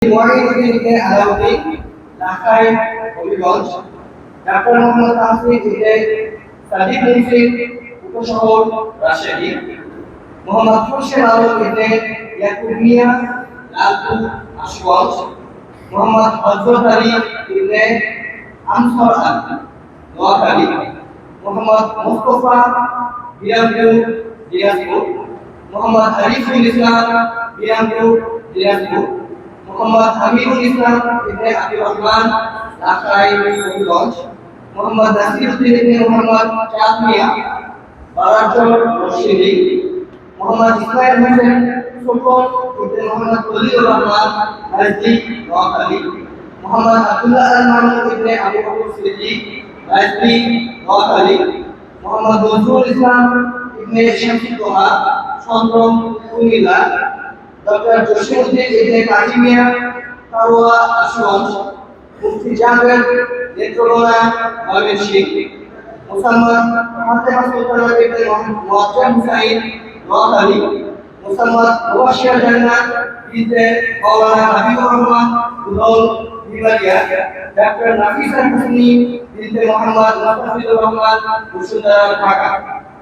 মহিউদ্দিন ইবনে আলাউদ্দিন ঢাকায় হবিগঞ্জ, ডাক্তার মোহাম্মদ তাহসিন ইবনে সাদিক মুন্সি উপশহর রাজশাহী, মোহাম্মদ হোসেন আলম ইবনে ইয়াকুব মিয়া লালপুর আশুগঞ্জ, মোহাম্মদ হযরত আলী ইবনে আমসর নোয়াখালী, মোহাম্মদ মুস্তাফা বিরামপুর দিনাজপুর, মোহাম্মদ আরিফুল ইসলাম বিরামপুর দিনাজপুর, মোহাম্মদ আমিরুল ইসলাম ইবনে আব্দুর রহমান ঢাকায় হবিগঞ্জ, মোহাম্মদ নাসিরউদ্দিন ইবনে মোহাম্মদ চাঁদ মিয়া বারাজল রশিদি, মোহাম্মদ ইসমাইল হোসেন সুলতান ইবনে মোহাম্মদ খলিলুর রহমান রাজদি নোয়াখালী, মোহাম্মদ আব্দুল্লাহ আল মামুন ইবনে আবু বকর সিদ্দিক রাজদি নোয়াখালী, মোহাম্মদ নজরুল ইসলাম ইবনে শামসুদ্দোহা চন্দ্রম কুমিল্লা, ডক্টর জসিমউদ্দিন ইবনে কাজী মিয়া কারওয়া আশুগঞ্জ, মুফতি জাবের নেত্রকোনা ময়মনসিংহ, মুসাম্মদ ফাতেমা সুলতানা ইবনে মুআজ্জম হুসাইন নোয়াখালী, মুসাম্মদ মুবাশশির জান্নাত বিনতে মাওলানা হাবিবুর রহমান উদল বিবারিয়া, ডক্টর নাফিসা হুসনি বিনতে মোহাম্মদ মুস্তাফিজুর রহমান বসুন্ধরা ঢাকা।